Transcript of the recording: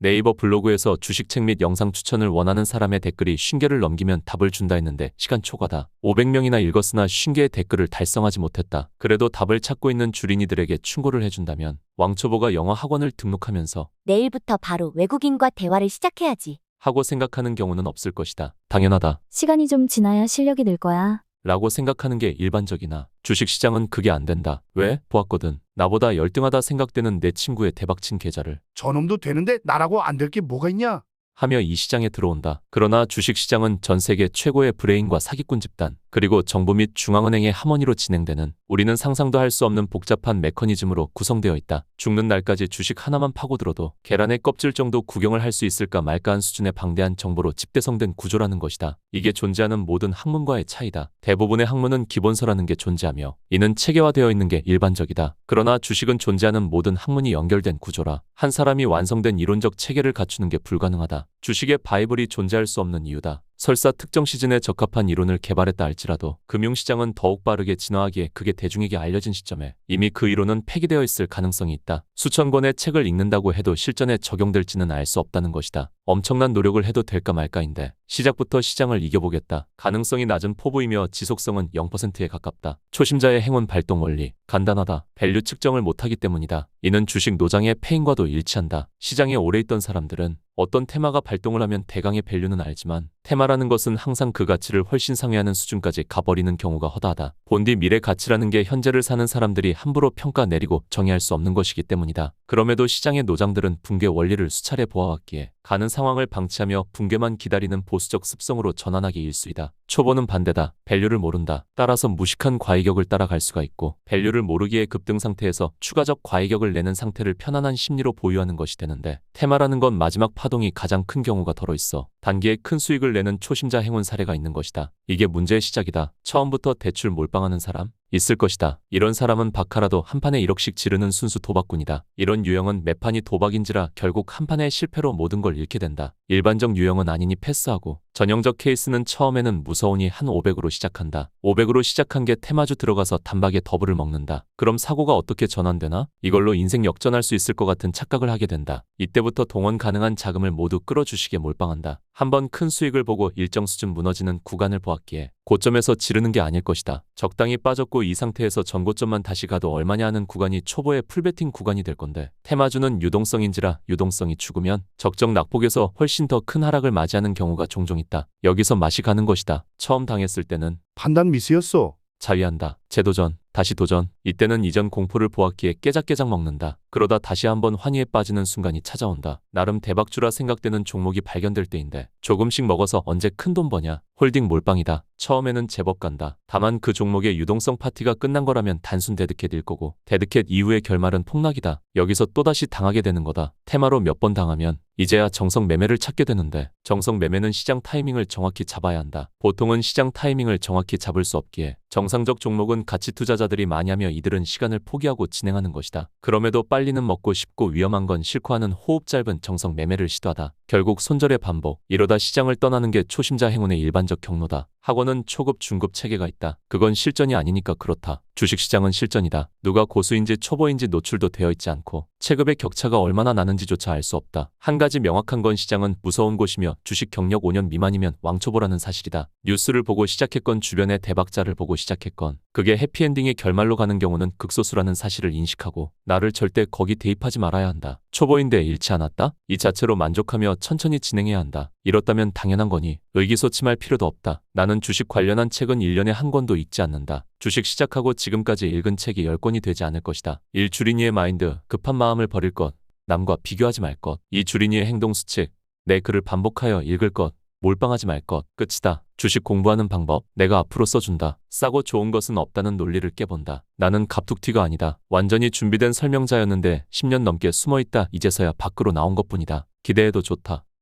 네이버 블로그에서 주식책 및 영상 추천을 원하는 사람의 댓글이 50개를 넘기면 답을 준다 했는데 시간 초과다. 500명이나 읽었으나 50개의 댓글을 달성하지 못했다. 그래도 답을 찾고 있는 주린이들에게 충고를 해준다면 왕초보가 영어 학원을 등록하면서 내일부터 바로 외국인과 대화를 시작해야지. 하고 생각하는 경우는 없을 것이다. 당연하다. 시간이 좀 지나야 실력이 늘 거야. 라고 생각하는 게 일반적이나 주식시장은 그게 안 된다. 왜? 보았거든. 나보다 열등하다 생각되는 내 친구의 대박친 계좌를 저놈도 되는데 나라고 안 될 게 뭐가 있냐? 하며 이 시장에 들어온다. 그러나 주식시장은 전 세계 최고의 브레인과 사기꾼 집단, 그리고 정부 및 중앙은행의 하모니로 진행되는 우리는 상상도 할 수 없는 복잡한 메커니즘으로 구성되어 있다. 죽는 날까지 주식 하나만 파고들어도 계란의 껍질 정도 구경을 할 수 있을까 말까한 수준의 방대한 정보로 집대성된 구조라는 것이다. 이게 존재하는 모든 학문과의 차이다. 대부분의 학문은 기본서라는 게 존재하며 이는 체계화되어 있는 게 일반적이다. 그러나 주식은 존재하는 모든 학문이 연결된 구조라 한 사람이 완성된 이론적 체계를 갖추는 게 불가능하다. 주식의 바이블이 존재할 수 없는 이유다. 설사 특정 시즌에 적합한 이론을 개발했다 할지라도 금융시장은 더욱 빠르게 진화하기에 그게 대중에게 알려진 시점에 이미 그 이론은 폐기되어 있을 가능성이 있다. 수천 권의 책을 읽는다고 해도 실전에 적용될지는 알 수 없다는 것이다. 엄청난 노력을 해도 될까 말까인데 시작부터 시장을 이겨보겠다. 가능성이 낮은 포부이며 지속성은 0%에 가깝다. 초심자의 행운 발동 원리. 간단하다. 밸류 측정을 못하기 때문이다. 이는 주식 노장의 패인과도 일치한다. 시장에 오래 있던 사람들은 어떤 테마가 발동을 하면 대강의 밸류는 알지만 테마라는 것은 항상 그 가치를 훨씬 상회하는 수준까지 가버리는 경우가 허다하다. 본디 미래 가치라는 게 현재를 사는 사람들이 함부로 평가 내리고 정의할 수 없는 것이기 때문이다. 그럼에도 시장의 노장들은 붕괴 원리를 수차례 보아왔기에 가는 상황을 방치하며 붕괴만 기다리는 보수적 습성으로 전환하기 일쑤이다. 초보는 반대다. 밸류를 모른다. 따라서 무식한 과이격을 따라갈 수가 있고 밸류를 모르기에 급등 상태에서 추가적 과이격을 내는 상태를 편안한 심리로 보유하는 것이 되는데 테마라는 건 마지막 파동이 가장 큰 경우가 덜어 있어 단기에 큰 수익을 내는 초심자 행운 사례가 있는 것이다. 이게 문제의 시작이다. 처음부터 대출 몰빵하는 사람? 있을 것이다. 이런 사람은 바카라도 한 판에 1억씩 지르는 순수 도박꾼이다. 이런 유형은 매판이 도박인지라 결국 한 판의 실패로 모든 걸 잃게 된다. 일반적 유형은 아니니 패스하고 전형적 케이스는 처음에는 무서우니 한 500으로 시작한다. 500으로 시작한 게 테마주 들어가서 단박에 더블을 먹는다. 그럼 사고가 어떻게 전환되나? 이걸로 인생 역전할 수 있을 것 같은 착각을 하게 된다. 이때부터 동원 가능한 자금을 모두 끌어주시게 몰빵한다. 한번 큰 수익을 보고 일정 수준 무너지는 구간을 보았기에 고점에서 지르는 게 아닐 것이다. 적당히 빠졌고 이 상태에서 전고점만 다시 가도 얼마냐 하는 구간이 초보의 풀베팅 구간이 될 건데 테마주는 유동성인지라 유동성이 죽으면 적정 낙폭에서 훨씬 더 큰 하락을 맞이하는 경우가 종종 있다. 여기서 맛이 가는 것이다. 처음 당했을 때는 판단 미스였어. 자위한다. 재도전. 다시 도전. 이때는 이전 공포를 보았기에 깨작깨작 먹는다. 그러다 다시 한번 환희에 빠지는 순간이 찾아온다. 나름 대박주라 생각되는 종목이 발견될 때인데 조금씩 먹어서 언제 큰돈 버냐. 홀딩 몰빵이다. 처음에는 제법 간다. 다만 그 종목의 유동성 파티가 끝난 거라면 단순 데드캣일 거고 데드캣 이후의 결말은 폭락이다. 여기서 또다시 당하게 되는 거다. 테마로 몇 번 당하면 이제야 정석 매매를 찾게 되는데 정석 매매는 시장 타이밍을 정확히 잡아야 한다. 보통은 시장 타이밍을 정확히 잡을 수 없기에 정상적 종목은 가치 투자자들이 많이 하며 이들은 시간을 포기하고 진행하는 것이다. 그럼에도 빨리는 먹고 싶고 위험한 건 싫고 하는 호흡 짧은 정석 매매를 시도하다. 결국 손절의 반복. 이러다 시장을 떠나는 게 초심자 행운의 일반적 경로다. 학원은 초급, 중급 체계가 있다. 그건 실전이 아니니까 그렇다. 주식시장은 실전이다. 누가 고수인지 초보인지 노출도 되어 있지 않고 체급의 격차가 얼마나 나는지조차 알 수 없다. 한 가지 명확한 건 시장은 무서운 곳이며 주식 경력 5년 미만이면 왕초보라는 사실이다. 뉴스를 보고 시작했건 주변의 대박자를 보고 시작했건 그게 해피엔딩의 결말로 가는 경우는 극소수라는 사실을 인식하고 나를 절대 거기 대입하지 말아야 한다. 초보인데 잃지 않았다? 이 자체로 만족하며 천천히 진행해야 한다. 이렇다면 당연한 거니 의기소침할 필요도 없다. 나는 주식 관련한 책은 1년에 한 권도 읽지 않는다. 주식 시작하고 지금까지 읽은 책이 10권이 되지 않을 것이다. 일주린이의 마인드, 급한 마음을 버릴 것, 남과 비교하지 말 것, 이 주린이의 행동 수칙, 내 글을 반복하여 읽을 것, 몰빵하지 말 것, 끝이다. 주식 공부하는 방법, 내가 앞으로 써준다. 싸고 좋은 것은 없다는 논리를 깨본다. 나는 갑툭튀가 아니다. 완전히 준비된 설명자였는데 10년 넘게 숨어있다 이제서야 밖으로 나온 것뿐이다. 기대해도 좋다.